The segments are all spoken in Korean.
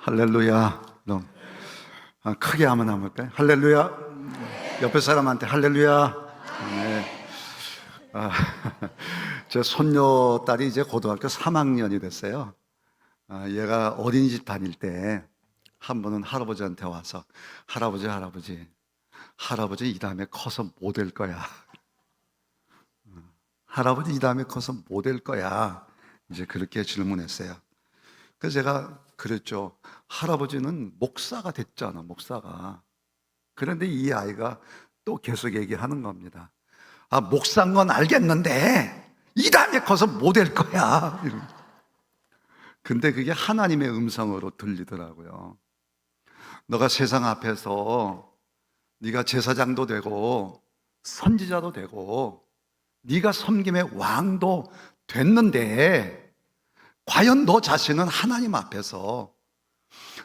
할렐루야. 크게 한번 해볼까요? 할렐루야. 옆에 사람한테 할렐루야. 네. 아, 제 손녀딸이 이제 고등학교 3학년이 됐어요. 얘가 어린이집 다닐 때 한 번은 할아버지한테 와서 할아버지 이 다음에 커서 뭐 될 거야? 할아버지 이 다음에 커서 뭐 될 거야? 이제 그렇게 질문했어요. 그래서 제가 그랬죠. 할아버지는 목사가 됐잖아, 목사가. 그런데 이 아이가 또 계속 얘기하는 겁니다. 목사인 건 알겠는데 이 다음에 커서 뭐 될 거야? 근데 그게 하나님의 음성으로 들리더라고요. 너가 세상 앞에서 네가 제사장도 되고 선지자도 되고 네가 섬김의 왕도 됐는데 과연 너 자신은 하나님 앞에서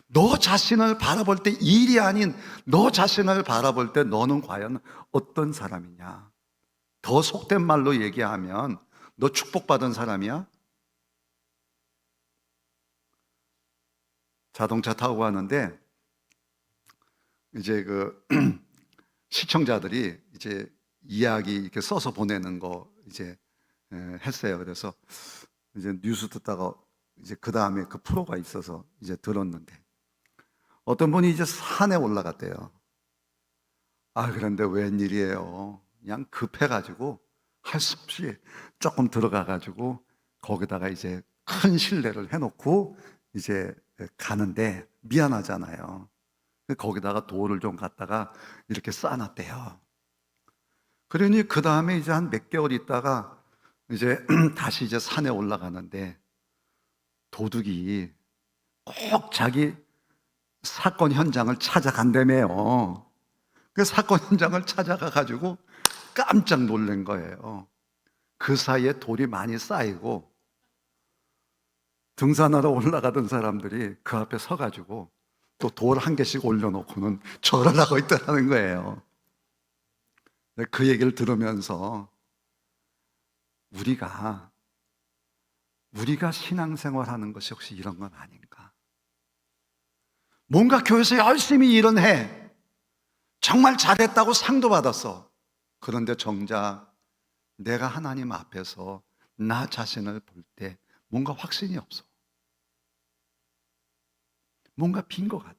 너 자신을 바라볼 때 일이 아닌 너 자신을 바라볼 때 너는 과연 어떤 사람이냐? 더 속된 말로 얘기하면 너 축복받은 사람이야? 자동차 타고 가는데 이제 시청자들이 이제 이야기 이렇게 써서 보내는 거 이제 했어요. 그래서 이제 뉴스 듣다가 이제 그 다음에 그 프로가 있어서 이제 들었는데 어떤 분이 이제 산에 올라갔대요. 그런데 웬일이에요. 그냥 급해가지고 할 수 없이 조금 들어가가지고 거기다가 이제 큰 실내를 해놓고 이제 가는데 미안하잖아요. 거기다가 돌을 좀 갖다가 이렇게 쌓아놨대요. 그러니 그 다음에 이제 한 몇 개월 있다가 이제 다시 이제 산에 올라가는데 도둑이 꼭 자기 사건 현장을 찾아간다며요. 그 사건 현장을 찾아가가지고 깜짝 놀란 거예요. 그 사이에 돌이 많이 쌓이고 등산하러 올라가던 사람들이 그 앞에 서가지고 또 돌 한 개씩 올려놓고는 절을 하고 있더라는 거예요. 그 얘기를 들으면서 우리가 신앙생활하는 것이 혹시 이런 건 아닌가? 뭔가 교회에서 열심히 일은 해. 정말 잘했다고 상도 받았어. 그런데 정작 내가 하나님 앞에서 나 자신을 볼 때 뭔가 확신이 없어. 뭔가 빈 것 같아.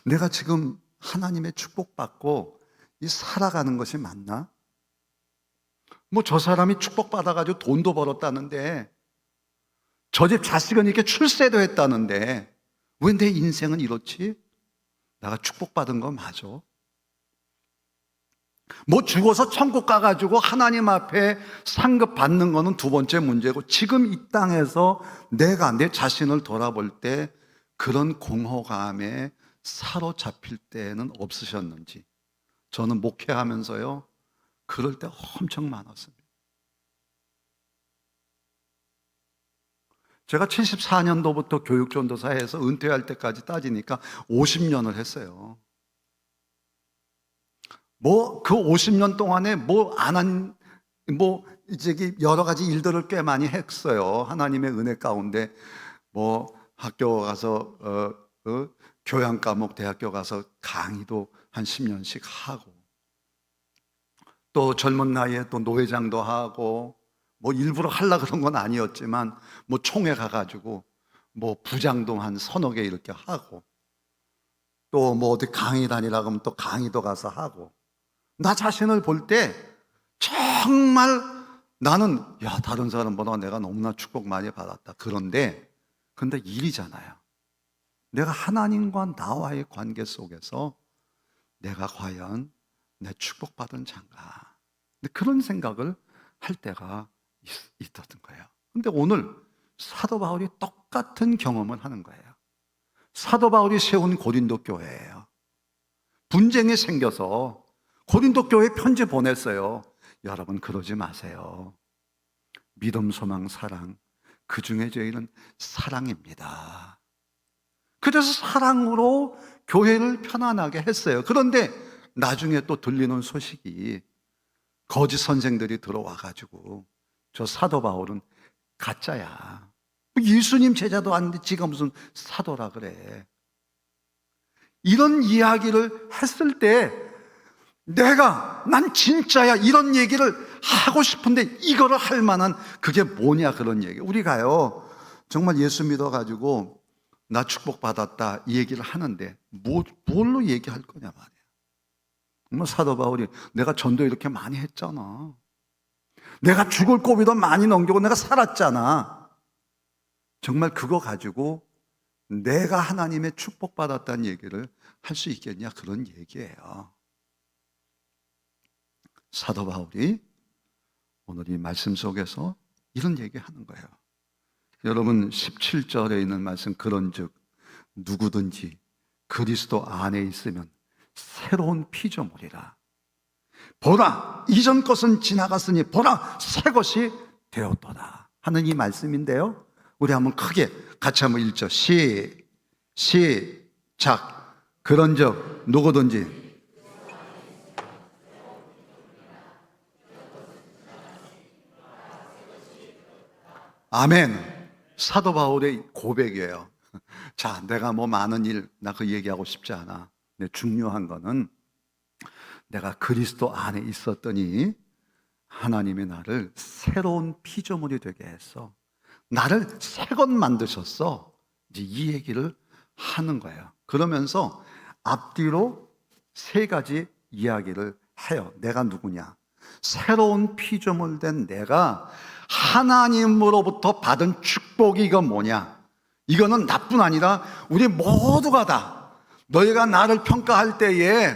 내가 지금 하나님의 축복받고 살아가는 것이 맞나? 저 사람이 축복받아가지고 돈도 벌었다는데 저 집 자식은 이렇게 출세도 했다는데 왜 내 인생은 이렇지? 내가 축복받은 거 맞아? 죽어서 천국 가가지고 하나님 앞에 상급 받는 거는 두 번째 문제고 지금 이 땅에서 내가 내 자신을 돌아볼 때 그런 공허감에 사로잡힐 때는 없으셨는지. 저는 목회하면서요 그럴 때 엄청 많았습니다. 제가 74년도부터 교육전도사에서 은퇴할 때까지 따지니까 50년을 했어요. 그 50년 동안에 이제 여러 가지 일들을 꽤 많이 했어요. 하나님의 은혜 가운데 학교 가서 교양 과목 대학교 가서 강의도 한 10년씩 하고 또 젊은 나이에 또 노회장도 하고 일부러 하려고 그런 건 아니었지만 총회 가가지고 부장도 한 서너 개 이렇게 하고 또 어디 강의 다니라고 하면 또 강의도 가서 하고 나 자신을 볼 때 정말 나는 다른 사람보다 내가 너무나 축복 많이 받았다. 근데 일이잖아요. 내가 하나님과 나와의 관계 속에서 내가 과연 내 축복받은 자인가? 그런 생각을 할 때가 있었던 거예요. 근데 오늘 사도 바울이 똑같은 경험을 하는 거예요. 사도 바울이 세운 고린도 교회예요. 분쟁이 생겨서 고린도 교회에 편지 보냈어요. 여러분 그러지 마세요. 믿음, 소망, 사랑 그 중에 제일은 사랑입니다. 그래서 사랑으로 교회를 편안하게 했어요. 그런데 나중에 또 들리는 소식이 거짓 선생들이 들어와가지고 저 사도 바울은 가짜야. 예수님 제자도 아닌데 지가 무슨 사도라 그래. 이런 이야기를 했을 때 난 진짜야 이런 얘기를 하고 싶은데 이거를 할 만한 그게 뭐냐 그런 얘기. 우리가요 정말 예수 믿어가지고 나 축복받았다 이 얘기를 하는데 뭘로 얘기할 거냐 말이야. 사도 바울이 내가 전도 이렇게 많이 했잖아. 내가 죽을 고비도 많이 넘기고 내가 살았잖아. 정말 그거 가지고 내가 하나님의 축복받았다는 얘기를 할 수 있겠냐 그런 얘기예요. 사도 바울이 오늘 이 말씀 속에서 이런 얘기하는 거예요. 여러분 17절에 있는 말씀 그런즉 누구든지 그리스도 안에 있으면 새로운 피조물이라. 보라 이전 것은 지나갔으니 보라 새 것이 되었도다 하는 이 말씀인데요. 우리 한번 크게 같이 한번 읽죠. 시작. 그런즉 누구든지 아멘. 사도 바울의 고백이에요. 자, 내가 뭐 많은 일, 나 그 얘기하고 싶지 않아. 근데 중요한 거는 내가 그리스도 안에 있었더니 하나님이 나를 새로운 피조물이 되게 했어. 나를 새 것 만드셨어. 이제 이 얘기를 하는 거예요. 그러면서 앞뒤로 세 가지 이야기를 해요. 내가 누구냐? 새로운 피조물 된 내가 하나님으로부터 받은 축복이 이건 뭐냐? 이거는 나뿐 아니라 우리 모두가 다 너희가 나를 평가할 때에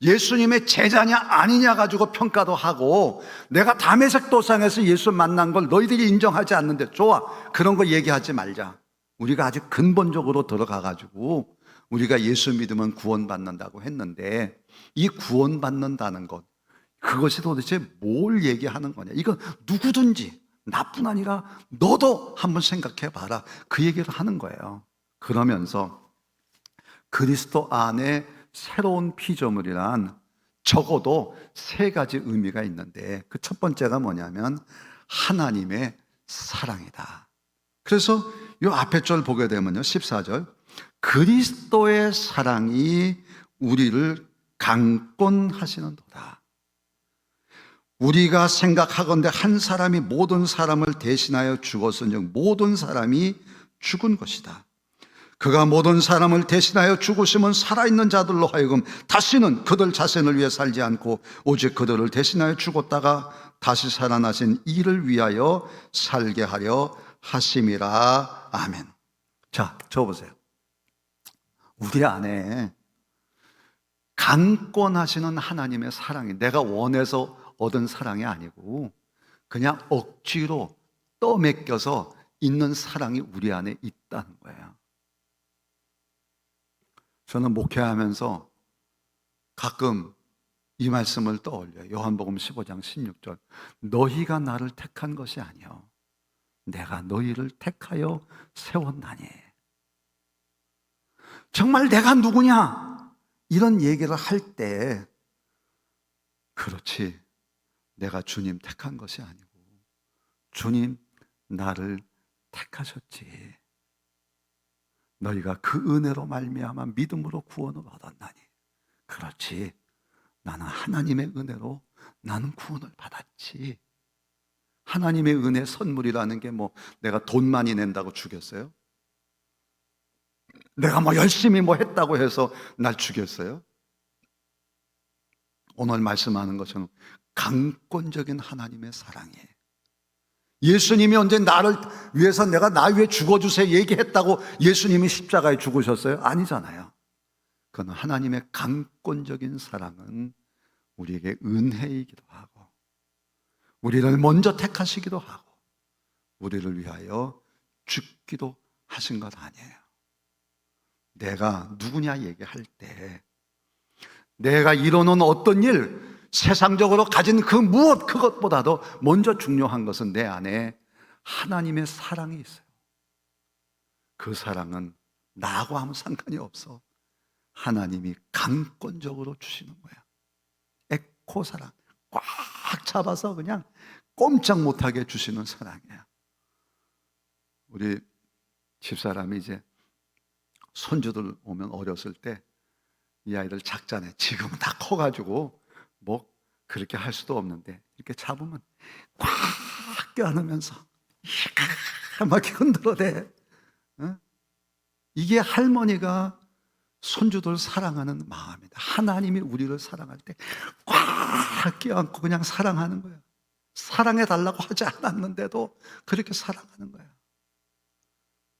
예수님의 제자냐 아니냐 가지고 평가도 하고 내가 다메섹 도상에서 예수 만난 걸 너희들이 인정하지 않는데 좋아 그런 거 얘기하지 말자. 우리가 아주 근본적으로 들어가 가지고 우리가 예수 믿으면 구원받는다고 했는데 이 구원받는다는 것 그것이 도대체 뭘 얘기하는 거냐. 이건 누구든지 나뿐 아니라 너도 한번 생각해 봐라 그 얘기를 하는 거예요. 그러면서 그리스도 안에 새로운 피조물이란 적어도 세 가지 의미가 있는데 그 첫 번째가 뭐냐면 하나님의 사랑이다. 그래서 이 앞에 절 보게 되면요 14절 그리스도의 사랑이 우리를 강권하시는도다. 우리가 생각하건대 한 사람이 모든 사람을 대신하여 죽었은즉 모든 사람이 죽은 것이다. 그가 모든 사람을 대신하여 죽으심은 살아있는 자들로 하여금 다시는 그들 자신을 위해 살지 않고 오직 그들을 대신하여 죽었다가 다시 살아나신 이를 위하여 살게 하려 하심이라. 아멘. 자, 적어보세요. 우리 안에 강권하시는 하나님의 사랑이 내가 원해서 얻은 사랑이 아니고 그냥 억지로 떠맡겨서 있는 사랑이 우리 안에 있다는 거예요. 저는 목회하면서 가끔 이 말씀을 떠올려요. 요한복음 15장 16절 너희가 나를 택한 것이 아니요 내가 너희를 택하여 세웠나니. 정말 내가 누구냐 이런 얘기를 할 때 그렇지 내가 주님 택한 것이 아니고 주님 나를 택하셨지. 너희가 그 은혜로 말미암아 믿음으로 구원을 얻었나니. 그렇지 나는 하나님의 은혜로 나는 구원을 받았지. 하나님의 은혜 선물이라는 게 뭐 내가 돈 많이 낸다고 주겠어요? 내가 뭐 열심히 뭐 했다고 해서 날 주겠어요? 오늘 말씀하는 것처럼 강권적인 하나님의 사랑이에요. 예수님이 언제 나를 위해서 내가 나 위해 죽어주세요 얘기했다고 예수님이 십자가에 죽으셨어요? 아니잖아요. 그건 하나님의 강권적인 사랑은 우리에게 은혜이기도 하고 우리를 먼저 택하시기도 하고 우리를 위하여 죽기도 하신 것 아니에요. 내가 누구냐 얘기할 때 내가 이루는 어떤 일 세상적으로 가진 그 무엇 그것보다도 먼저 중요한 것은 내 안에 하나님의 사랑이 있어요. 그 사랑은 나하고 아무 상관이 없어. 하나님이 강권적으로 주시는 거야. 에코 사랑 꽉 잡아서 그냥 꼼짝 못하게 주시는 사랑이야. 우리 집사람이 이제 손주들 오면 어렸을 때 이 아이들 작잖아요. 지금은 다 커가지고 뭐 그렇게 할 수도 없는데 이렇게 잡으면 꽉 껴안으면서 막 이렇게 흔들어대. 어? 이게 할머니가 손주들 사랑하는 마음이다. 하나님이 우리를 사랑할 때 꽉 껴안고 그냥 사랑하는 거야. 사랑해 달라고 하지 않았는데도 그렇게 사랑하는 거야.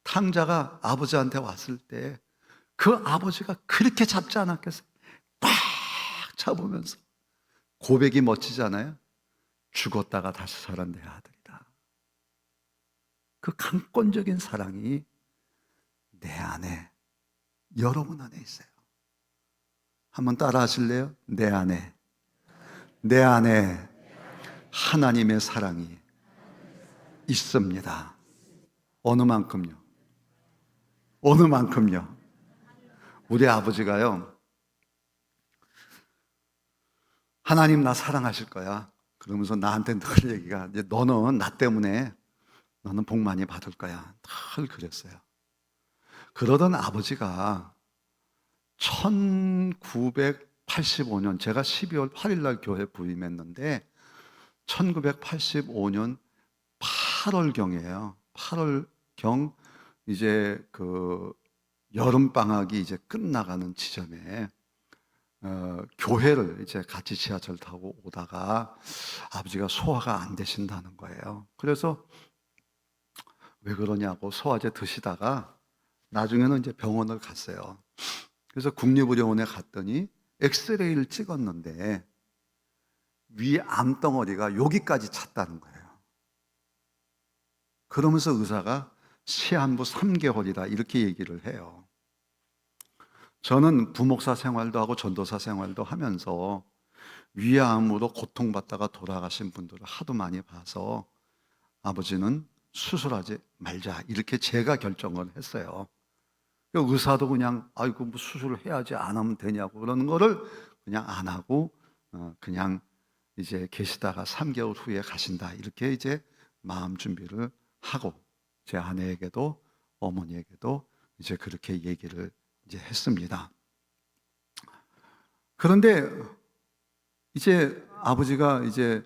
탕자가 아버지한테 왔을 때 그 아버지가 그렇게 잡지 않았겠어요? 꽉 잡으면서. 고백이 멋지잖아요. 죽었다가 다시 살아난 내 아들이다. 그 강권적인 사랑이 내 안에, 여러분 안에 있어요. 한번 따라 하실래요? 내 안에 하나님의 사랑이 있습니다. 어느 만큼요? 어느 만큼요? 우리 아버지가요, 하나님 나 사랑하실 거야. 그러면서 나한테 늘 얘기가, 이제 너는 나 때문에 너는 복 많이 받을 거야. 늘 그랬어요. 그러던 아버지가 1985년, 제가 12월 8일 날 교회 부임했는데 1985년 8월경이에요. 8월경 이제 그 여름 방학이 이제 끝나가는 지점에 교회를 이제 같이 지하철 타고 오다가 아버지가 소화가 안 되신다는 거예요. 그래서 왜 그러냐고 소화제 드시다가 나중에는 이제 병원을 갔어요. 그래서 국립의료원에 갔더니 엑스레이를 찍었는데 위 암덩어리가 여기까지 찼다는 거예요. 그러면서 의사가 시한부 3개월이다 이렇게 얘기를 해요. 저는 부목사 생활도 하고 전도사 생활도 하면서 위암으로 고통받다가 돌아가신 분들을 하도 많이 봐서 아버지는 수술하지 말자 이렇게 제가 결정을 했어요. 의사도 그냥 아이고 뭐 수술을 해야지 안 하면 되냐고 그러는 거를 그냥 안 하고 그냥 이제 계시다가 3개월 후에 가신다 이렇게 이제 마음 준비를 하고 제 아내에게도 어머니에게도 이제 그렇게 얘기를 이제 했습니다. 그런데 이제 아버지가 이제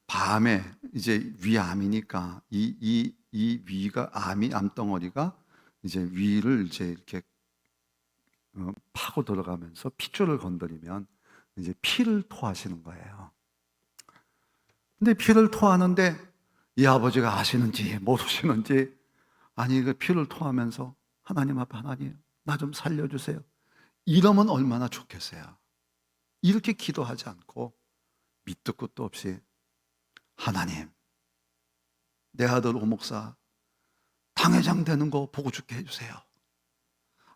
밤에 이제 위암이니까 이 위가 암이 암덩어리가 이제 위를 이제 이렇게 파고 들어가면서 핏줄을 건드리면 이제 피를 토하시는 거예요. 근데 피를 토하는데 이 아버지가 아시는지 모르시는지 아니 그 피를 토하면서 하나님 앞에 하나님 나 좀 살려주세요. 이러면 얼마나 좋겠어요. 이렇게 기도하지 않고 밑도 끝도 없이 하나님 내 아들 오목사 당회장 되는 거 보고 죽게 해주세요.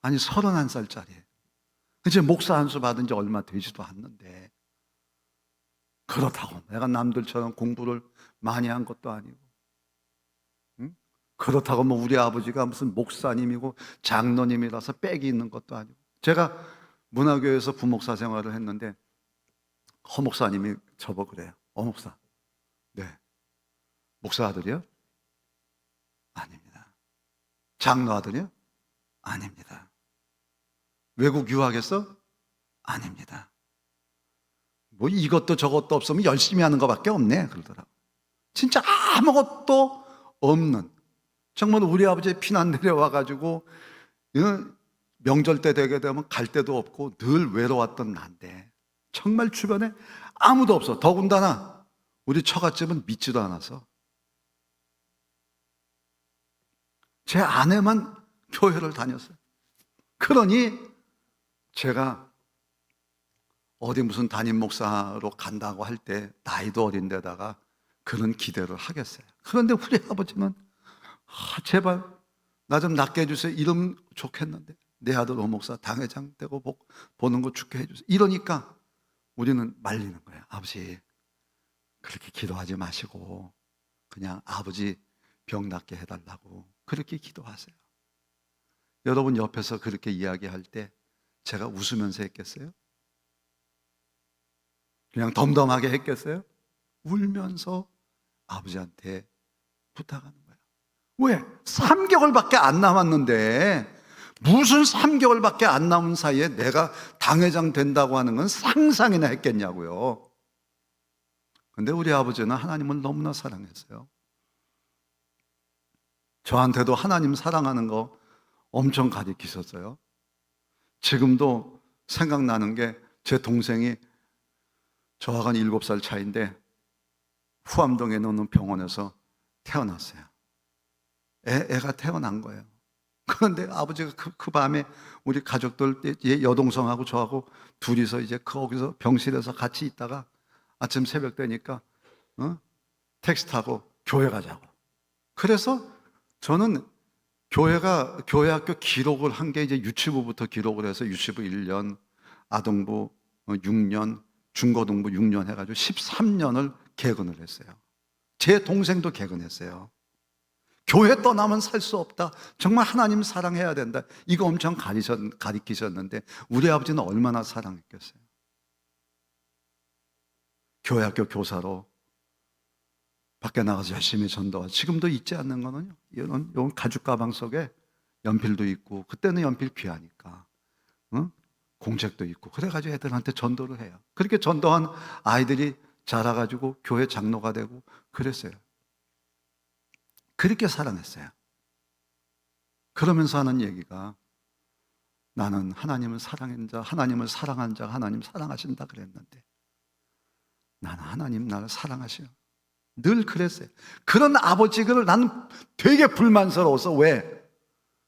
아니 31살짜리 이제 목사 안수 받은 지 얼마 되지도 않는데 그렇다고 내가 남들처럼 공부를 많이 한 것도 아니고 응? 그렇다고 뭐 우리 아버지가 무슨 목사님이고 장로님이라서 빽이 있는 것도 아니고 제가 문화교회에서 부목사 생활을 했는데 허 목사님이 저보고 그래요. 목사 네 목사 아들이요? 아닙니다. 장로 아들이요? 아닙니다. 외국 유학했어? 아닙니다. 뭐 이것도 저것도 없으면 열심히 하는 것밖에 없네 그러더라고. 진짜 아무것도 없는 정말 우리 아버지 피난 내려와가지고 명절 때 되게 되면 갈 데도 없고 늘 외로웠던 난데 정말 주변에 아무도 없어. 더군다나 우리 처갓집은 믿지도 않아서 제 아내만 교회를 다녔어요. 그러니 제가 어디 무슨 담임 목사로 간다고 할 때 나이도 어린데다가 그런 기대를 하겠어요. 그런데 우리 아버지는 제발 나 좀 낫게 해주세요. 이러면 좋겠는데 내 아들 오목사 당회장 되고 보는 거 죽게 해주세요. 이러니까 우리는 말리는 거예요. 아버지 그렇게 기도하지 마시고 그냥 아버지 병 낫게 해달라고 그렇게 기도하세요. 여러분 옆에서 그렇게 이야기할 때 제가 웃으면서 했겠어요? 그냥 덤덤하게 했겠어요? 울면서 아버지한테 부탁하는 거예요. 왜? 3개월밖에 안 남았는데, 무슨 3개월밖에 안 남은 사이에 내가 당회장 된다고 하는 건 상상이나 했겠냐고요. 근데 우리 아버지는 하나님을 너무나 사랑했어요. 저한테도 하나님 사랑하는 거 엄청 가르치셨어요. 지금도 생각나는 게 제 동생이 저하고 7살 차이인데 후암동에 있는 병원에서 태어났어요. 애가 태어난 거예요. 그런데 아버지가 그 밤에 우리 가족들, 여동생하고 저하고 둘이서 이제 거기서 병실에서 같이 있다가 아침 새벽 되니까 택시 타고 교회 가자고. 그래서 저는 교회 학교 기록을 한 게 이제 유치부부터 기록을 해서 유치부 1년, 아동부 6년, 중고등부 6년 해가지고 13년을 개근을 했어요. 제 동생도 개근했어요. 교회 떠나면 살 수 없다. 정말 하나님 사랑해야 된다. 이거 엄청 가르치셨는데 우리 아버지는 얼마나 사랑했겠어요. 교회 학교 교사로 밖에 나가서 열심히 전도하고, 지금도 잊지 않는 거는요, 이런 가죽 가방 속에 연필도 있고, 그때는 연필 귀하니까 공책도 있고, 그래가지고 애들한테 전도를 해요. 그렇게 전도한 아이들이 자라가지고 교회 장로가 되고 그랬어요. 그렇게 사랑했어요. 그러면서 하는 얘기가, 나는 하나님을 사랑한 자, 하나님을 사랑한 자, 하나님 사랑하신다 그랬는데, 나는 하나님 나를 사랑하시오. 늘 그랬어요. 그런 아버지를 나는 되게 불만스러워서. 왜?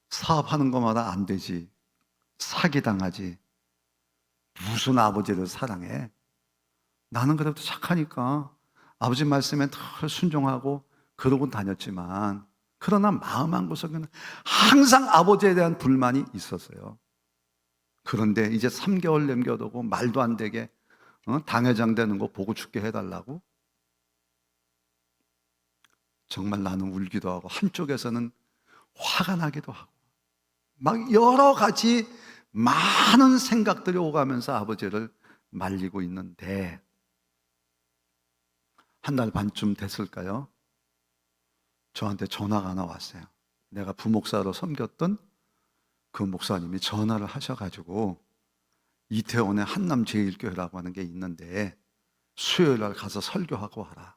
사업하는 것마다 안 되지, 사기당하지, 무슨 아버지를 사랑해? 나는 그래도 착하니까 아버지 말씀에 늘 순종하고 그러고 다녔지만, 그러나 마음 한구석에는 항상 아버지에 대한 불만이 있었어요. 그런데 이제 3개월 남겨두고 말도 안 되게 당회장 되는 거 보고 죽게 해달라고? 정말 나는 울기도 하고 한쪽에서는 화가 나기도 하고, 막 여러 가지 많은 생각들이 오가면서 아버지를 말리고 있는데, 한 달 반쯤 됐을까요? 저한테 전화가 하나 왔어요. 내가 부목사로 섬겼던 그 목사님이 전화를 하셔가지고, 이태원에 한남제일교회라고 하는 게 있는데 수요일 날 가서 설교하고 와라.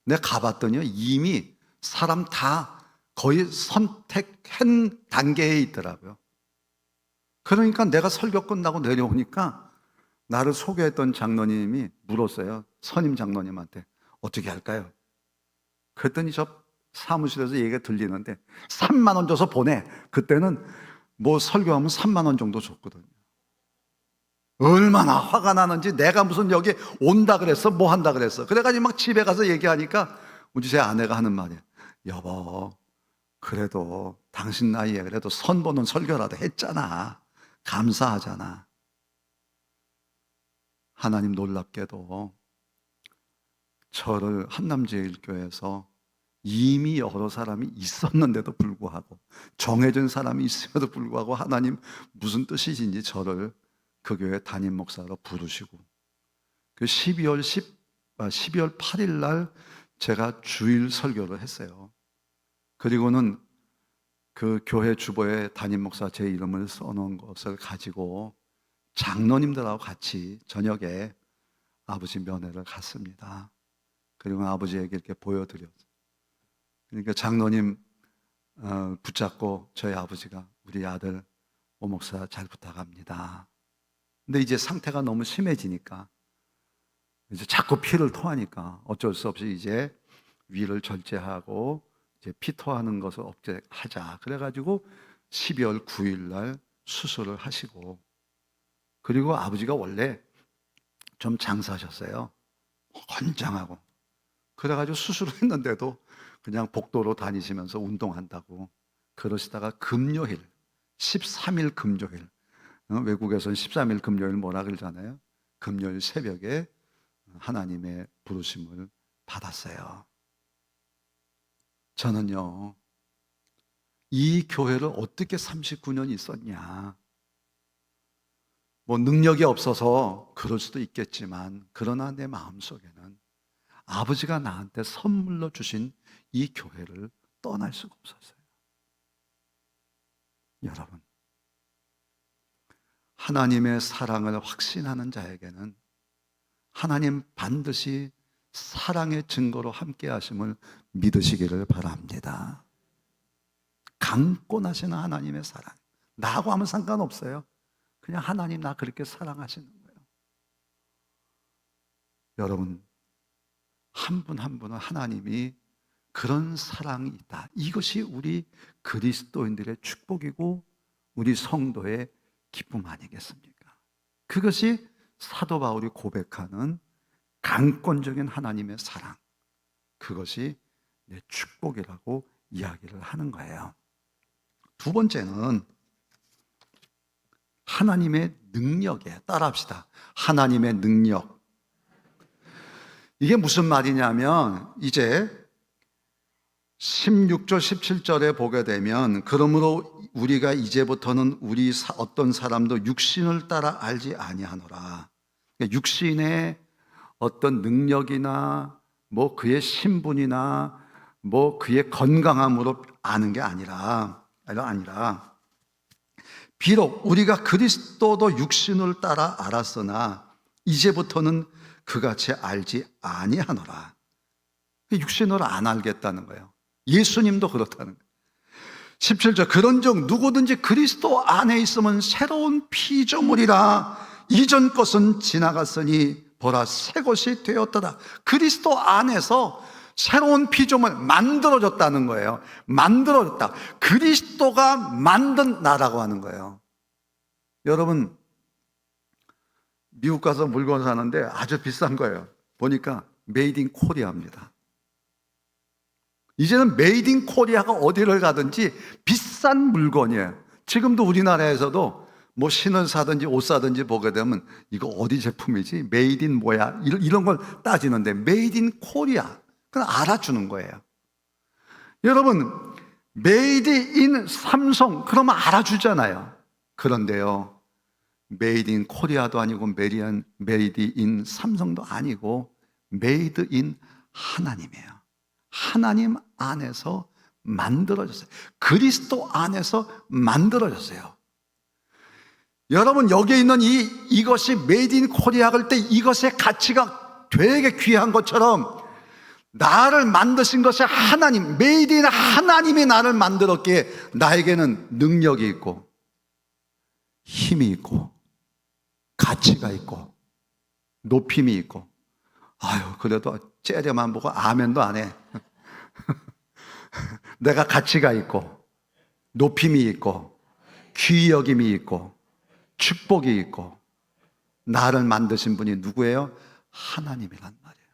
내가 가봤더니 이미 사람 다 거의 선택한 단계에 있더라고요. 그러니까 내가 설교 끝나고 내려오니까 나를 소개했던 장로님이 물었어요. 선임 장로님한테 어떻게 할까요? 그랬더니 저 사무실에서 얘기가 들리는데 3만 원 줘서 보내. 그때는 뭐 설교하면 3만 원 정도 줬거든요. 얼마나 화가 나는지, 내가 무슨 여기 온다 그랬어? 뭐 한다 그랬어? 그래가지고 막 집에 가서 얘기하니까 우리 제 아내가 하는 말이에요. 여보, 그래도 당신 나이에 그래도 선 보는 설교라도 했잖아. 감사하잖아. 하나님 놀랍게도 저를 한남제일교회에서 이미 여러 사람이 있었는데도 불구하고, 정해진 사람이 있음에도 불구하고 하나님 무슨 뜻이신지 저를 그 교회 담임 목사로 부르시고, 그 12월 8일 날 제가 주일 설교를 했어요. 그리고는 그 교회 주보에 담임 목사 제 이름을 써놓은 것을 가지고 장로님들하고 같이 저녁에 아버지 면회를 갔습니다. 그리고 아버지에게 이렇게 보여드렸어요. 그러니까 장로님 붙잡고 저희 아버지가, 우리 아들 오 목사 잘 부탁합니다. 근데 이제 상태가 너무 심해지니까, 이제 자꾸 피를 토하니까 어쩔 수 없이 이제 위를 절제하고 이제 피 토하는 것을 억제하자. 그래가지고 12월 9일 날 수술을 하시고, 그리고 아버지가 원래 좀 장사하셨어요. 건장하고. 그래가지고 수술을 했는데도 그냥 복도로 다니시면서 운동한다고 그러시다가 금요일, 13일 금요일, 외국에서는 13일 금요일 뭐라 그러잖아요. 금요일 새벽에 하나님의 부르심을 받았어요. 저는요, 이 교회를 어떻게 39년 있었냐. 뭐 능력이 없어서 그럴 수도 있겠지만, 그러나 내 마음속에는 아버지가 나한테 선물로 주신 이 교회를 떠날 수가 없었어요. 여러분, 하나님의 사랑을 확신하는 자에게는 하나님 반드시 사랑의 증거로 함께 하심을 믿으시기를 바랍니다. 강권하시는 하나님의 사랑, 나하고 하면 상관없어요. 그냥 하나님 나 그렇게 사랑하시는 거예요. 여러분, 한 분 한 분은 하나님이 그런 사랑이 있다. 이것이 우리 그리스도인들의 축복이고 우리 성도의 기쁨 아니겠습니까? 그것이 사도 바울이 고백하는 강권적인 하나님의 사랑, 그것이 내 축복이라고 이야기를 하는 거예요. 두 번째는 하나님의 능력에 따라합시다. 하나님의 능력. 이게 무슨 말이냐면 이제 16절 17절에 보게 되면 그러므로 우리가 이제부터는 우리 어떤 사람도 육신을 따라 알지 아니하노라. 그러니까 육신의 어떤 능력이나 뭐 그의 신분이나 뭐 그의 건강함으로 아는 게 아니라 비록 우리가 그리스도도 육신을 따라 알았으나 이제부터는 그같이 알지 아니하노라. 육신으로 안 알겠다는 거예요. 예수님도 그렇다는 거예요. 17절 그런즉 누구든지 그리스도 안에 있으면 새로운 피조물이라. 이전 것은 지나갔으니 보라 새 것이 되었더라. 그리스도 안에서 새로운 피조물 만들어졌다는 거예요. 만들어졌다. 그리스도가 만든 나라고 하는 거예요. 여러분, 미국 가서 물건 사는데 아주 비싼 거예요. 보니까 메이드 인 코리아입니다. 이제는 메이드 인 코리아가 어디를 가든지 비싼 물건이에요. 지금도 우리나라에서도 뭐 신을 사든지 옷 사든지 보게 되면 이거 어디 제품이지? 메이드 인 뭐야? 이런 걸 따지는데 메이드 인 코리아 그건 알아주는 거예요. 여러분, 메이드 인 삼성 그러면 알아주잖아요. 그런데요, 메이드 인 코리아도 아니고 메이드 인 삼성도 아니고 메이드 인 하나님이에요. 하나님 안에서 만들어졌어요. 그리스도 안에서 만들어졌어요. 여러분, 여기에 있는 이것이 메이드 인 코리아 할 때 이것의 가치가 되게 귀한 것처럼 나를 만드신 것이 하나님, 메이드 인 하나님이 나를 만들었기에 나에게는 능력이 있고 힘이 있고 가치가 있고 높임이 있고, 아유 그래도 째려만 보고 아멘도 안 해. 내가 가치가 있고 높임이 있고 귀여김이 있고 축복이 있고 나를 만드신 분이 누구예요? 하나님이란 말이에요.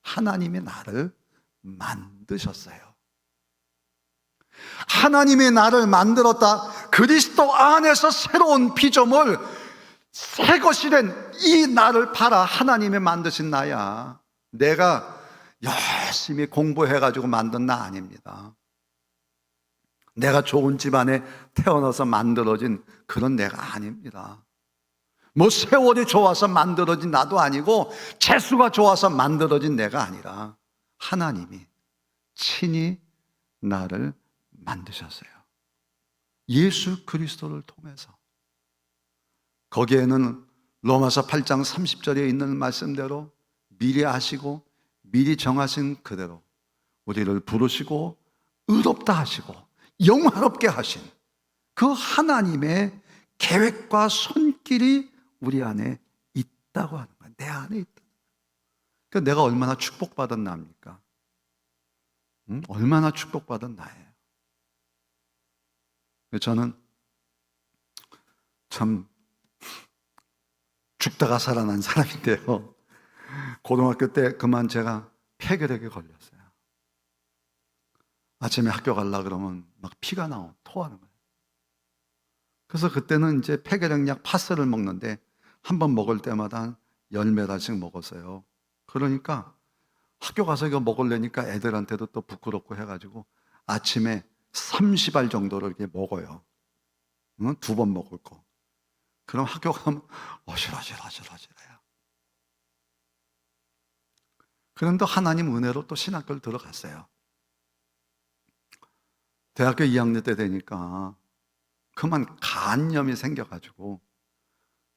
하나님이 나를 만드셨어요. 하나님이 나를 만들었다. 그리스도 안에서 새로운 피조물, 새 것이 된 이 나를 봐라. 하나님이 만드신 나야. 내가 열심히 공부해가지고 만든 나 아닙니다. 내가 좋은 집안에 태어나서 만들어진 그런 내가 아닙니다. 뭐 세월이 좋아서 만들어진 나도 아니고 재수가 좋아서 만들어진 내가 아니라 하나님이 친히 나를 만드셨어요. 예수 그리스도를 통해서. 거기에는 로마서 8장 30절에 있는 말씀대로 미리 아시고 미리 정하신 그대로 우리를 부르시고 의롭다 하시고 영화롭게 하신 그 하나님의 계획과 손길이 우리 안에 있다고 하는 거예요. 내 안에 있다. 그러니까 내가 얼마나 축복받은 나입니까? 얼마나 축복받은 나예요. 저는 참 죽다가 살아난 사람인데요, 고등학교 때 그만 제가 폐결핵에 걸렸어요. 아침에 학교 가려고 그러면 막 피가 나오고 토하는 거예요. 그래서 그때는 이제 폐결핵약 파스를 먹는데 한 번 먹을 때마다 한 10매달씩 먹었어요. 그러니까 학교 가서 이거 먹으려니까 애들한테도 또 부끄럽고 해가지고 아침에 30알 정도를 이렇게 먹어요. 2번 먹을 거. 그럼 학교 가면 어실어실해요. 그런데 하나님 은혜로 또 신학교를 들어갔어요. 대학교 2학년 때 되니까 그만 간염이 생겨가지고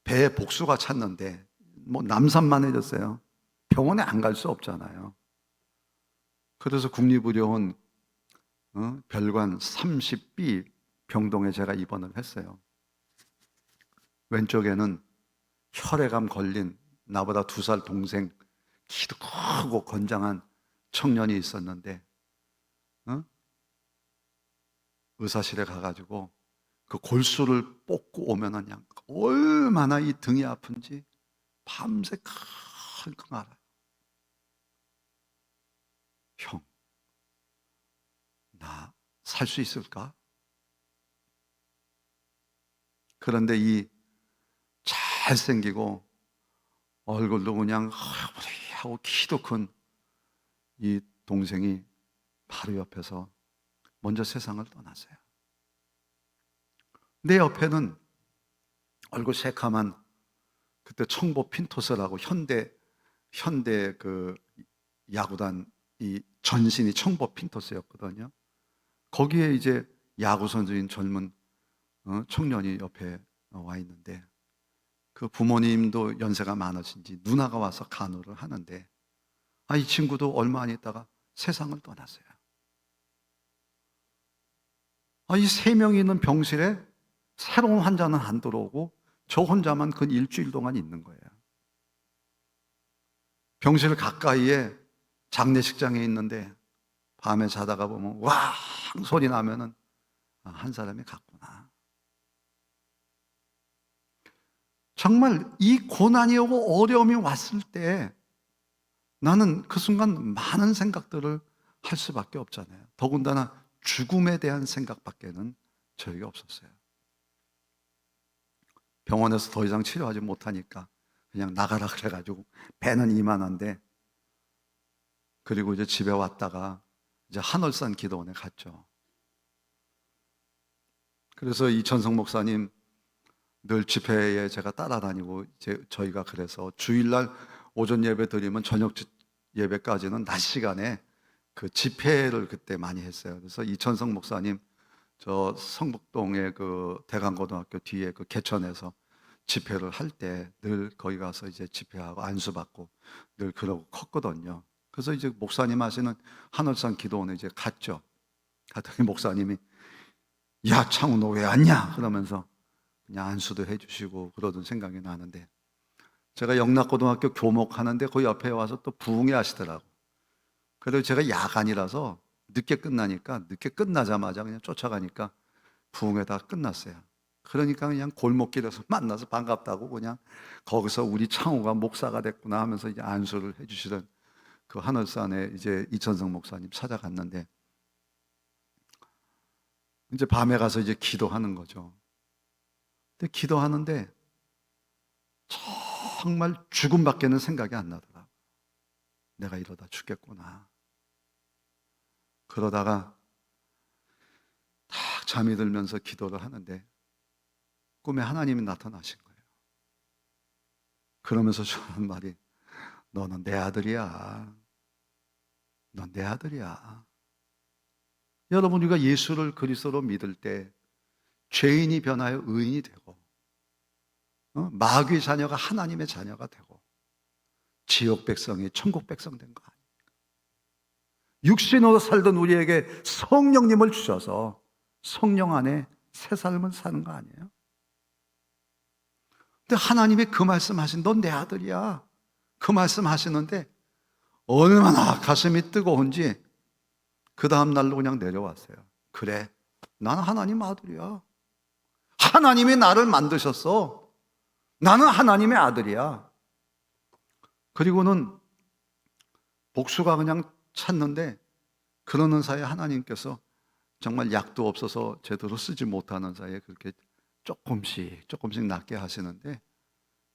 배에 복수가 찼는데 뭐 남산만해졌어요. 병원에 안 갈 수 없잖아요. 그래서 국립의료원 별관 30B 병동에 제가 입원을 했어요. 왼쪽에는 혈액암 걸린 나보다 2살 동생, 키도 크고 건장한 청년이 있었는데 의사실에 가가지고 그 골수를 뽑고 오면은 그냥 얼마나 이 등이 아픈지 밤새 끙끙 앓아요. 형, 나 살 수 있을까? 그런데 이 잘생기고 얼굴도 그냥 하고 키도 큰 이 동생이 바로 옆에서 먼저 세상을 떠났어요. 내 옆에는 얼굴 새카만 그때 청보 핀토스라고 현대 그 야구단 이 전신이 청보 핀토스였거든요. 거기에 이제 야구 선수인 젊은 청년이 옆에 와 있는데 그 부모님도 연세가 많으신지 누나가 와서 간호를 하는데 이 친구도 얼마 안 있다가 세상을 떠났어요. 이 3명이 있는 병실에 새로운 환자는 안 들어오고 저 혼자만 그 일주일 동안 있는 거예요. 병실 가까이에 장례식장에 있는데 밤에 자다가 보면 왕 소리 나면은 한 사람이 갔구나. 정말 이 고난이 오고 어려움이 왔을 때 나는 그 순간 많은 생각들을 할 수밖에 없잖아요. 더군다나 죽음에 대한 생각밖에는 저에게 없었어요. 병원에서 더 이상 치료하지 못하니까 그냥 나가라 그래가지고 배는 이만한데 그리고 이제 집에 왔다가 이제 한월산 기도원에 갔죠. 그래서 이천성 목사님 늘 집회에 제가 따라다니고 저희가 그래서 주일날 오전 예배 드리면 저녁 예배까지는 낮 시간에 그 집회를 그때 많이 했어요. 그래서 이천성 목사님 저 성북동의 그 대강고등학교 뒤에 그 개천에서 집회를 할 때 늘 거기 가서 이제 집회하고 안수받고 늘 그러고 컸거든요. 그래서 이제 목사님 하시는 한월산 기도원에 이제 갔죠. 갔더니 목사님이 야 창우 너 왜 왔냐? 그러면서 그냥 안수도 해주시고 그러던 생각이 나는데 제가 영락고등학교 교목하는데 그 옆에 와서 또 부흥회 하시더라고. 그래서 제가 야간이라서 늦게 끝나니까 늦게 끝나자마자 그냥 쫓아가니까 부흥회 다 끝났어요. 그러니까 그냥 골목길에서 만나서 반갑다고 그냥 거기서 우리 창우가 목사가 됐구나 하면서 이제 안수를 해주시던 그 하늘산에 이제 이천성 목사님 찾아갔는데 이제 밤에 가서 이제 기도하는 거죠. 근데 기도하는데 정말 죽음밖에는 생각이 안 나더라고요. 내가 이러다 죽겠구나. 그러다가 딱 잠이 들면서 기도를 하는데 꿈에 하나님이 나타나신 거예요. 그러면서 저는 말이 너는 내 아들이야. 넌 내 아들이야. 여러분 우리가 예수를 그리스도로 믿을 때 죄인이 변하여 의인이 되고 마귀의 자녀가 하나님의 자녀가 되고 지옥 백성이 천국 백성 된 거 아닙니까? 육신으로 살던 우리에게 성령님을 주셔서 성령 안에 새 삶을 사는 거 아니에요? 근데 하나님이 그 말씀하신 넌 내 아들이야. 그 말씀하시는데 얼마나 가슴이 뜨거운지 그 다음 날로 그냥 내려왔어요. 그래, 나는 하나님 아들이야. 하나님이 나를 만드셨어. 나는 하나님의 아들이야. 그리고는 복수가 그냥 찼는데 그러는 사이에 하나님께서 정말 약도 없어서 제대로 쓰지 못하는 사이에 그렇게 조금씩 낫게 하시는데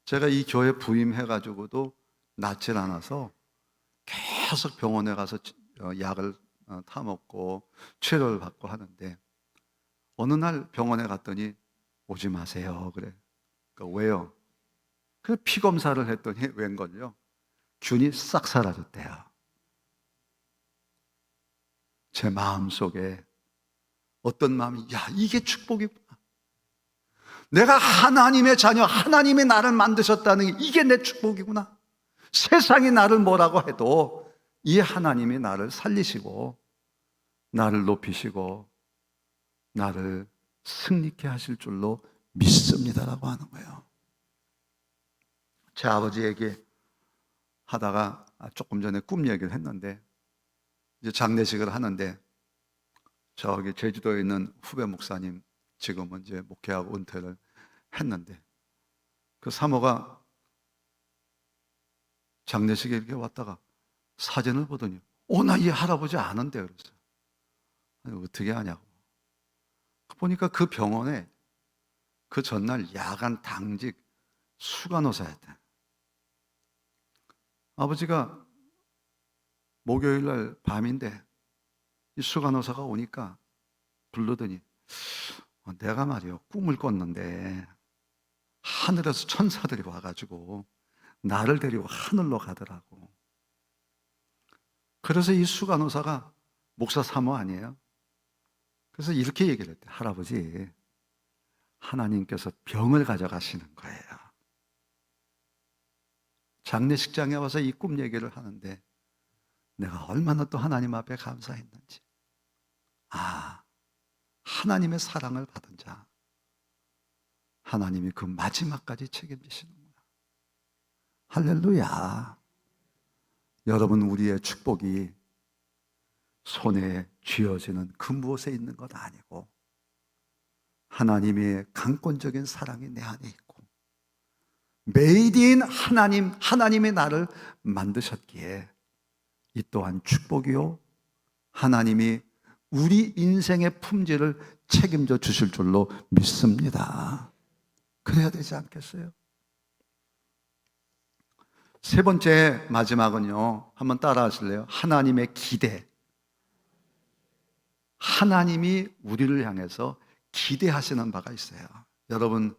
제가 이 교회 부임해가지고도 낫질 않아서 계속 병원에 가서 약을 타먹고 치료를 받고 하는데 어느 날 병원에 갔더니 오지 마세요 그래. 그러니까 왜요? 그 피 검사를 했더니 웬걸요? 균이 싹 사라졌대요. 제 마음속에 어떤 마음이, 야, 이게 축복이구나. 내가 하나님의 자녀, 하나님이 나를 만드셨다는 게 이게 내 축복이구나. 세상이 나를 뭐라고 해도 이 하나님이 나를 살리시고 나를 높이시고 나를 승리케 하실 줄로 믿습니다라고 하는 거예요. 제 아버지에게 하다가 조금 전에 꿈 얘기를 했는데, 이제 장례식을 하는데 저기 제주도에 있는 후배 목사님, 지금은 이제 목회하고 은퇴를 했는데, 그 사모가 장례식에 이렇게 왔다가 사진을 보더니 나 이 할아버지 아는데 그랬어요. 아니, 어떻게 아냐고. 보니까 그 병원에 그 전날 야간 당직 수간호사였대. 아버지가 목요일 날 밤인데 이 수간호사가 오니까 부르더니 내가 말이요, 꿈을 꿨는데 하늘에서 천사들이 와가지고 나를 데리고 하늘로 가더라고. 그래서 이 수간호사가 목사 사모 아니에요? 그래서 이렇게 얘기를 했대. 할아버지, 하나님께서 병을 가져가시는 거예요. 장례식장에 와서 이 꿈 얘기를 하는데 내가 얼마나 또 하나님 앞에 감사했는지. 하나님의 사랑을 받은 자, 하나님이 그 마지막까지 책임지시는구나. 할렐루야. 여러분, 우리의 축복이 손에 쥐어지는 그 무엇에 있는 것 아니고 하나님의 강권적인 사랑이 내 안에 있고 메이드인 하나님이 나를 만드셨기에 이 또한 축복이요, 하나님이 우리 인생의 품질을 책임져 주실 줄로 믿습니다. 그래야 되지 않겠어요? 세 번째, 마지막은요, 한번 따라 하실래요? 하나님의 기대. 하나님이 우리를 향해서 기대하시는 바가 있어요. 여러분,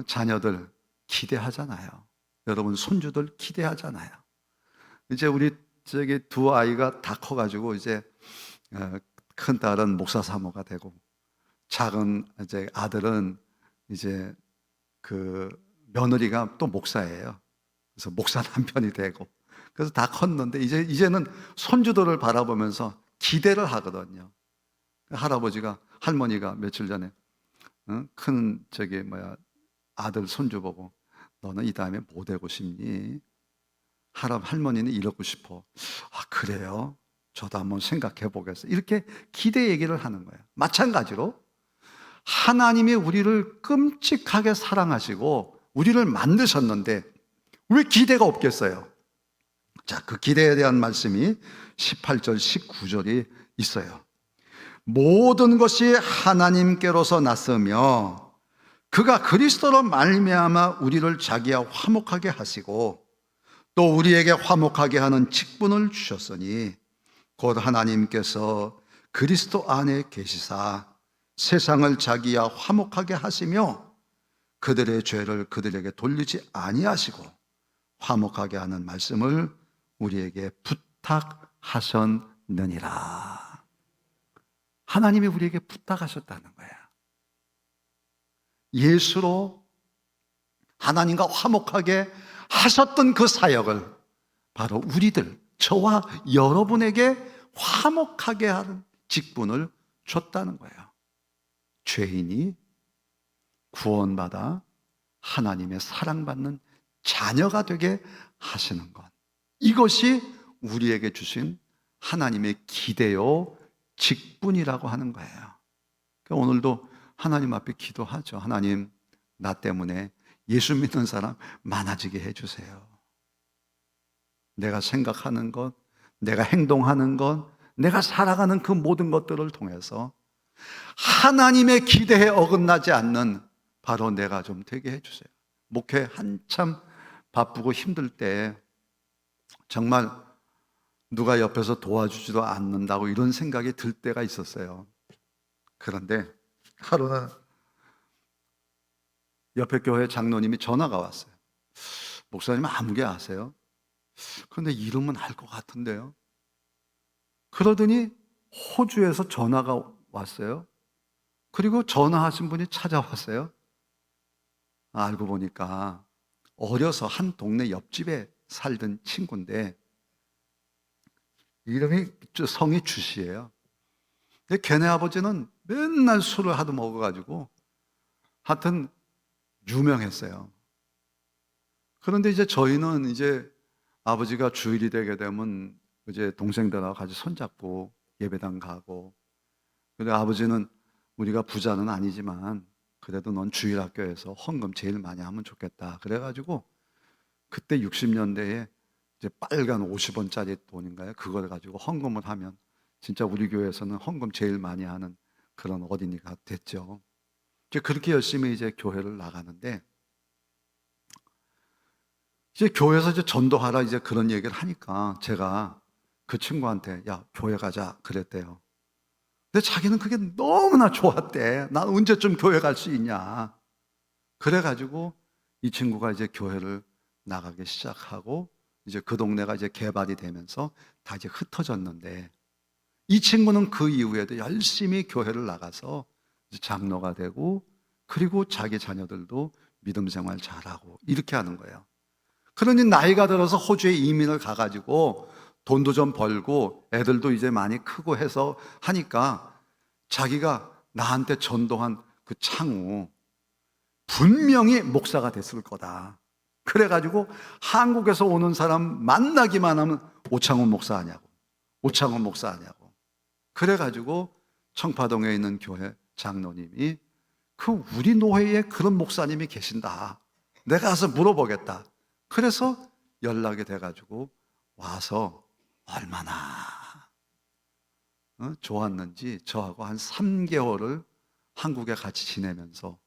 자녀들 기대하잖아요. 여러분 손주들 기대하잖아요. 이제 우리 저기 두 아이가 다 커가지고 이제 큰 딸은 목사 사모가 되고 작은 이제 아들은 이제 그 며느리가 또 목사예요. 그래서 목사 남편이 되고, 그래서 다 컸는데 이제는 손주들을 바라보면서 기대를 하거든요. 할머니가 며칠 전에 큰 아들 손주 보고 너는 이 다음에 뭐 되고 싶니? 할머니는 이러고 싶어. 그래요? 저도 한번 생각해 보겠어요. 이렇게 기대 얘기를 하는 거예요. 마찬가지로 하나님이 우리를 끔찍하게 사랑하시고 우리를 만드셨는데 왜 기대가 없겠어요? 자, 그 기대에 대한 말씀이 18절, 19절이 있어요. 모든 것이 하나님께로서 났으며 그가 그리스도로 말미암아 우리를 자기와 화목하게 하시고 또 우리에게 화목하게 하는 직분을 주셨으니 곧 하나님께서 그리스도 안에 계시사 세상을 자기와 화목하게 하시며 그들의 죄를 그들에게 돌리지 아니하시고 화목하게 하는 말씀을 우리에게 부탁하셨느니라. 하나님이 우리에게 부탁하셨다는 거야. 예수로 하나님과 화목하게 하셨던 그 사역을 바로 우리들, 저와 여러분에게 화목하게 하는 직분을 줬다는 거예요. 죄인이 구원받아 하나님의 사랑받는 자녀가 되게 하시는 것, 이것이 우리에게 주신 하나님의 기대요 직분이라고 하는 거예요. 그러니까 오늘도 하나님 앞에 기도하죠. 하나님, 나 때문에 예수 믿는 사람 많아지게 해주세요. 내가 생각하는 것, 내가 행동하는 것, 내가 살아가는 그 모든 것들을 통해서 하나님의 기대에 어긋나지 않는 바로 내가 좀 되게 해주세요. 목회 한참 바쁘고 힘들 때 정말 누가 옆에서 도와주지도 않는다고 이런 생각이 들 때가 있었어요. 그런데 하루는 옆에 교회 장로님이 전화가 왔어요. 목사님 아무개 아세요? 그런데 이름은 알 것 같은데요. 그러더니 호주에서 전화가 왔어요. 그리고 전화하신 분이 찾아왔어요. 알고 보니까 어려서 한 동네 옆집에 살던 친구인데 이름이 성이 주시예요. 근데 걔네 아버지는 맨날 술을 하도 먹어가지고 하여튼 유명했어요. 그런데 이제 저희는 이제 아버지가 주일이 되게 되면 이제 동생들하고 같이 손잡고 예배당 가고, 근데 아버지는 우리가 부자는 아니지만 그래도 넌 주일 학교에서 헌금 제일 많이 하면 좋겠다. 그래가지고 그때 60년대에 이제 빨간 50원짜리 돈인가요? 그걸 가지고 헌금을 하면 진짜 우리 교회에서는 헌금 제일 많이 하는 그런 어린이가 됐죠. 이제 그렇게 열심히 이제 교회를 나가는데 이제 교회에서 이제 전도하라 이제 그런 얘기를 하니까 제가 그 친구한테 야, 교회 가자 그랬대요. 근데 자기는 그게 너무나 좋았대. 난 언제쯤 교회 갈 수 있냐. 그래가지고 이 친구가 이제 교회를 나가기 시작하고 이제 그 동네가 이제 개발이 되면서 다 이제 흩어졌는데 이 친구는 그 이후에도 열심히 교회를 나가서 이제 장로가 되고 그리고 자기 자녀들도 믿음 생활 잘하고 이렇게 하는 거예요. 그러니 나이가 들어서 호주에 이민을 가가지고 돈도 좀 벌고 애들도 이제 많이 크고 해서 하니까 자기가 나한테 전도한 그 창우 분명히 목사가 됐을 거다. 그래가지고 한국에서 오는 사람 만나기만 하면 오창훈 목사 아냐고, 오창훈 목사 아냐고. 그래가지고 청파동에 있는 교회 장로님이 그 우리 노회에 그런 목사님이 계신다. 내가 가서 물어보겠다. 그래서 연락이 돼가지고 와서 얼마나 좋았는지 저하고 한 3개월을 한국에 같이 지내면서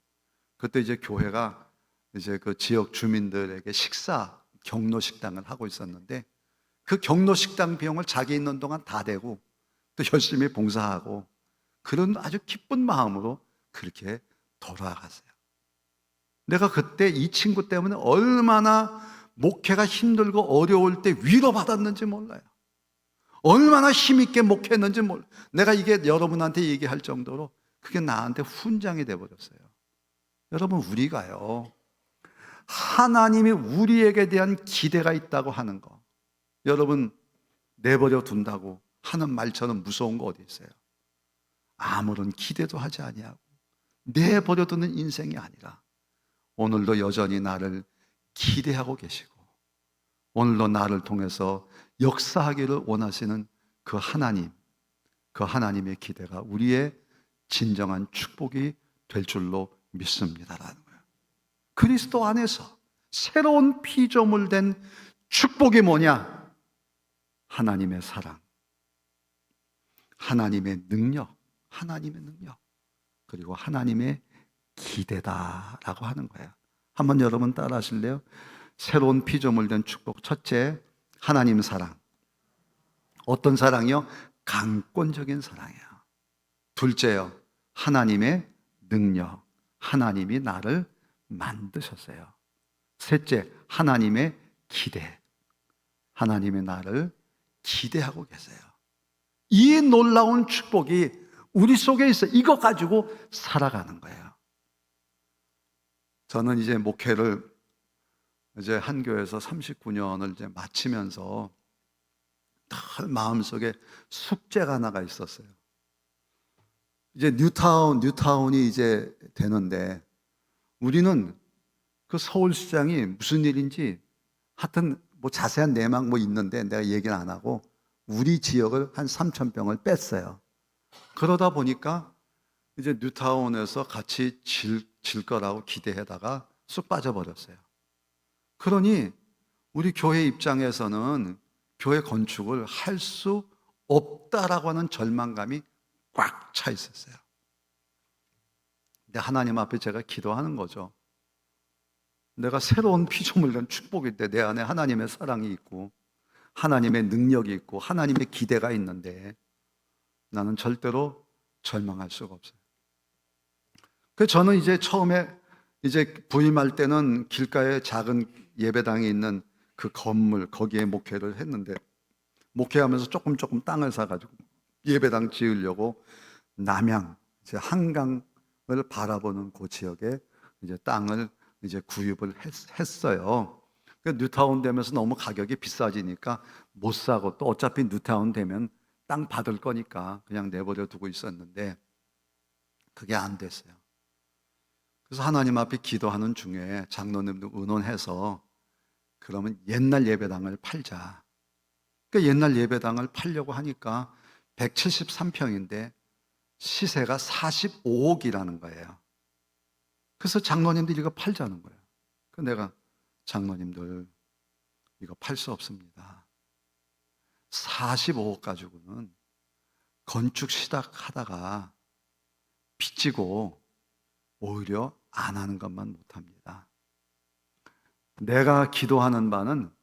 그때 이제 교회가 이제 그 지역 주민들에게 식사 경로 식당을 하고 있었는데 그 경로 식당 비용을 자기 있는 동안 다 대고 또 열심히 봉사하고 그런 아주 기쁜 마음으로 그렇게 돌아갔어요. 내가 그때 이 친구 때문에 얼마나 목회가 힘들고 어려울 때 위로받았는지 몰라요. 얼마나 힘있게 목회했는지 몰라요. 내가 이게 여러분한테 얘기할 정도로 그게 나한테 훈장이 돼버렸어요. 여러분, 우리가요, 하나님이 우리에게 대한 기대가 있다고 하는 거, 여러분, 내버려 둔다고 하는 말처럼 무서운 거 어디 있어요? 아무런 기대도 하지 아니하고 내버려 두는 인생이 아니라 오늘도 여전히 나를 기대하고 계시고 오늘도 나를 통해서 역사하기를 원하시는 그 하나님, 그 하나님의 기대가 우리의 진정한 축복이 될 줄로 믿습니다라는 거예요. 그리스도 안에서 새로운 피조물 된 축복이 뭐냐? 하나님의 사랑, 하나님의 능력, 하나님의 능력, 그리고 하나님의 기대다라고 하는 거예요. 한번 여러분 따라 하실래요? 새로운 피조물 된 축복. 첫째, 하나님 사랑. 어떤 사랑이요? 강권적인 사랑이에요. 둘째요, 하나님의 능력. 하나님이 나를 만드셨어요. 셋째, 하나님의 기대. 하나님이 나를 기대하고 계세요. 이 놀라운 축복이 우리 속에 있어. 이거 가지고 살아가는 거예요. 저는 이제 목회를 이제 한 교회에서 39년을 이제 마치면서 늘 마음속에 숙제가 하나가 있었어요. 이제 뉴타운이 이제 되는데 우리는 그 서울시장이 무슨 일인지 하여튼 뭐 자세한 내막 뭐 있는데 내가 얘기는 안 하고 우리 지역을 한 3,000평을 뺐어요. 그러다 보니까 이제 뉴타운에서 같이 질 거라고 기대하다가 쑥 빠져버렸어요. 그러니 우리 교회 입장에서는 교회 건축을 할 수 없다라고 하는 절망감이 꽉 차 있었어요. 근데 하나님 앞에 제가 기도하는 거죠. 내가 새로운 피조물 된 축복일 때 내 안에 하나님의 사랑이 있고 하나님의 능력이 있고 하나님의 기대가 있는데 나는 절대로 절망할 수가 없어요. 그래서 저는 이제 처음에 이제 부임할 때는 길가에 작은 예배당이 있는 그 건물 거기에 목회를 했는데 목회하면서 조금 땅을 사가지고 예배당 지으려고 남양 이제 한강을 바라보는 그 지역에 이제 땅을 이제 구입을 했어요. 뉴타운 되면서 너무 가격이 비싸지니까 못 사고, 또 어차피 뉴타운 되면 땅 받을 거니까 그냥 내버려 두고 있었는데 그게 안 됐어요. 그래서 하나님 앞에 기도하는 중에 장로님도 의논해서 그러면 옛날 예배당을 팔자. 그러니까 옛날 예배당을 팔려고 하니까 173평인데 시세가 45억이라는 거예요. 그래서 장로님들이 이거 팔자는 거예요. 그래서 내가 장로님들 이거 팔 수 없습니다. 45억 가지고는 건축 시작하다가 빚지고 오히려 안 하는 것만 못합니다. 내가 기도하는 바는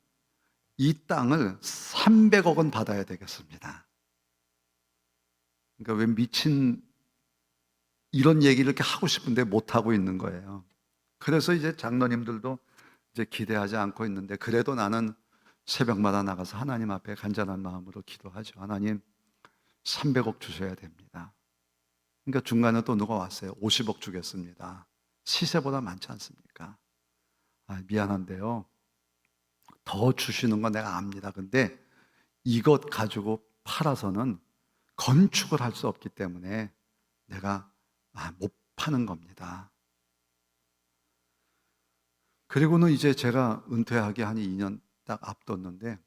이 땅을 300억은 받아야 되겠습니다. 그러니까 왜 미친 이런 얘기를 이렇게 하고 싶은데 못하고 있는 거예요. 그래서 이제 장로님들도 이제 기대하지 않고 있는데, 그래도 나는 새벽마다 나가서 하나님 앞에 간절한 마음으로 기도하죠. 하나님, 300억 주셔야 됩니다. 그러니까 중간에 또 누가 왔어요. 50억 주겠습니다. 시세보다 많지 않습니까? 미안한데요, 더 주시는 건 내가 압니다. 근데 이것 가지고 팔아서는 건축을 할 수 없기 때문에 내가 못 파는 겁니다. 그리고는 이제 제가 은퇴하기 한 2년 딱 앞뒀는데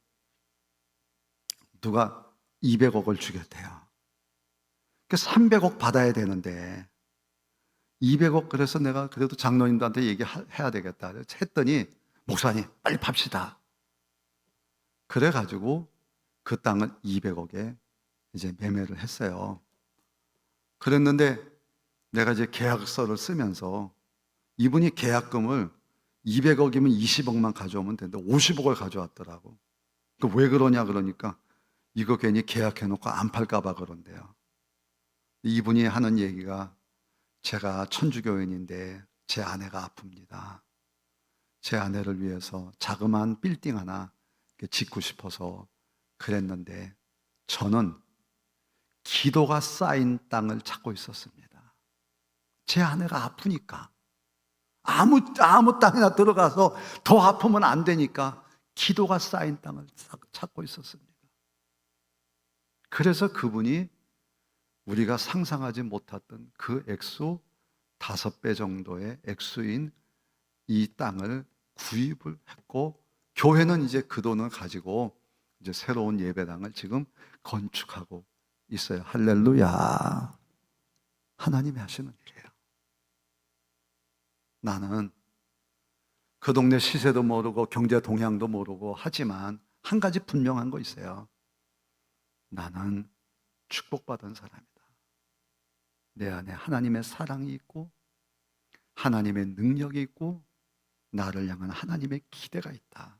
누가 200억을 주겠대요. 300억 받아야 되는데 200억, 그래서 내가 그래도 장로님들한테 얘기해야 되겠다 했더니, 목사님 빨리 팝시다. 그래가지고 그 땅을 200억에 이제 매매를 했어요. 그랬는데 내가 이제 계약서를 쓰면서 이분이 계약금을 200억이면 20억만 가져오면 되는데 50억을 가져왔더라고. 왜 그러냐 그러니까 이거 괜히 계약해놓고 안 팔까봐 그런데요. 이분이 하는 얘기가, 제가 천주교인인데 제 아내가 아픕니다. 제 아내를 위해서 자그마한 빌딩 하나 짓고 싶어서 그랬는데 저는 기도가 쌓인 땅을 찾고 있었습니다. 제 아내가 아프니까 아무 땅이나 들어가서 더 아프면 안 되니까 기도가 쌓인 땅을 찾고 있었습니다. 그래서 그분이 우리가 상상하지 못했던 그 액수 5배 정도의 액수인 이 땅을 구입을 했고, 교회는 이제 그 돈을 가지고 이제 새로운 예배당을 지금 건축하고 있어요. 할렐루야. 하나님이 하시는 일이에요. 나는 그 동네 시세도 모르고 경제 동향도 모르고 하지만 한 가지 분명한 거 있어요. 나는 축복받은 사람이다. 내 안에 하나님의 사랑이 있고 하나님의 능력이 있고 나를 향한 하나님의 기대가 있다.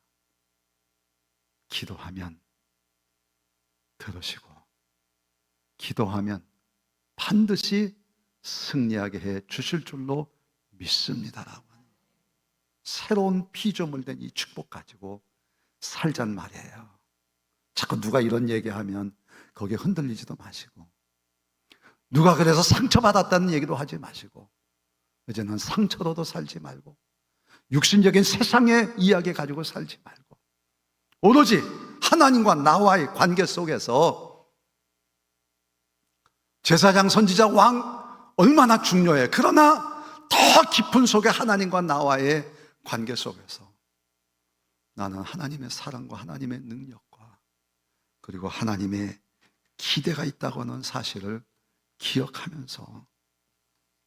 기도하면 들으시고 기도하면 반드시 승리하게 해 주실 줄로 믿습니다라고 하는 새로운 피조물 된 이 축복 가지고 살잔 말이에요. 자꾸 누가 이런 얘기하면 거기에 흔들리지도 마시고, 누가 그래서 상처받았다는 얘기도 하지 마시고, 이제는 상처로도 살지 말고 육신적인 세상의 이야기 가지고 살지 말고 오로지 하나님과 나와의 관계 속에서, 제사장, 선지자, 왕 얼마나 중요해. 그러나 더 깊은 속에 하나님과 나와의 관계 속에서 나는 하나님의 사랑과 하나님의 능력과 그리고 하나님의 기대가 있다고 하는 사실을 기억하면서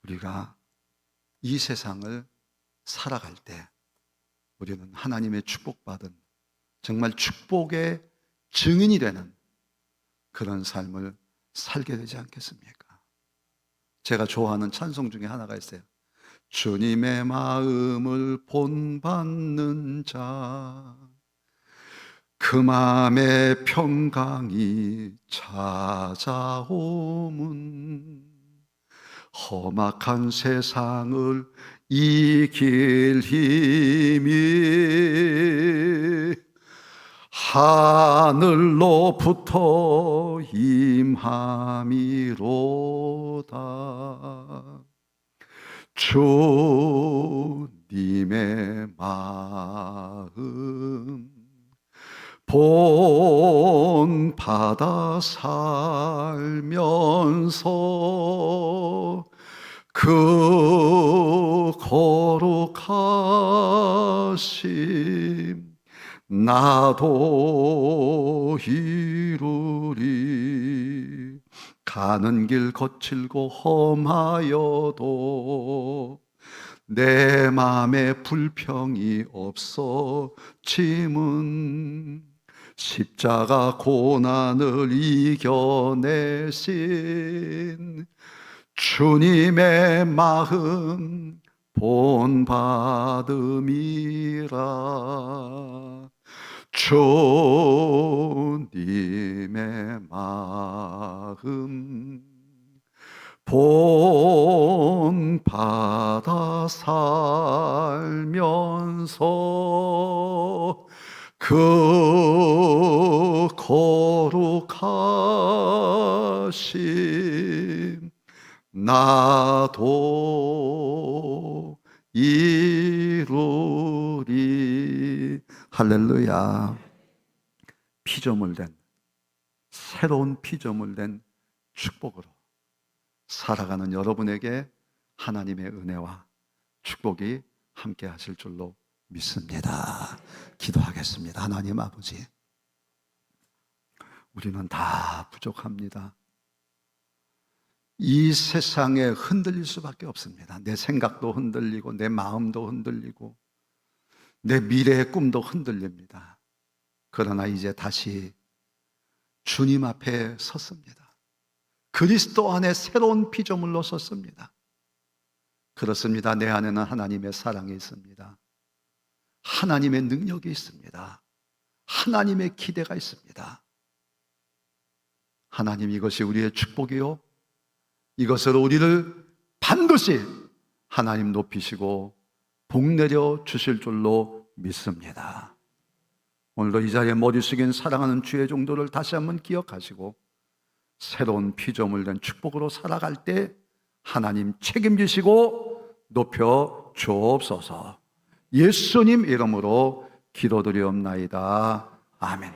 우리가 이 세상을 살아갈 때 우리는 하나님의 축복받은, 정말 축복의 증인이 되는 그런 삶을 살게 되지 않겠습니까? 제가 좋아하는 찬송 중에 하나가 있어요. 주님의 마음을 본받는 자, 그 마음의 평강이 찾아오문, 험악한 세상을 이길 힘이 하늘로부터 임함이로다. 주님의 마음 본받아 살면서 그 거룩하심 나도 이루리. 가는 길 거칠고 험하여도 내 맘에 불평이 없어짐은 십자가 고난을 이겨내신 주님의 마음 본받음이라. 주님의 마음 본받아 살면서 그 거룩하심 나도 이루리. 할렐루야. 피조물 된, 새로운 피조물 된 축복으로 살아가는 여러분에게 하나님의 은혜와 축복이 함께 하실 줄로 믿습니다. 기도하겠습니다. 하나님 아버지, 우리는 다 부족합니다. 이 세상에 흔들릴 수밖에 없습니다. 내 생각도 흔들리고 내 마음도 흔들리고 내 미래의 꿈도 흔들립니다. 그러나 이제 다시 주님 앞에 섰습니다. 그리스도 안에 새로운 피조물로 섰습니다. 그렇습니다. 내 안에는 하나님의 사랑이 있습니다. 하나님의 능력이 있습니다. 하나님의 기대가 있습니다. 하나님, 이것이 우리의 축복이요, 이것으로 우리를 반드시 하나님 높이시고 복내려 주실 줄로 믿습니다. 오늘도 이 자리에 머리 숙인 사랑하는 주의 종도를 다시 한번 기억하시고 새로운 피조물 된 축복으로 살아갈 때 하나님 책임지시고 높여 주옵소서. 예수님 이름으로 기도드리옵나이다. 아멘.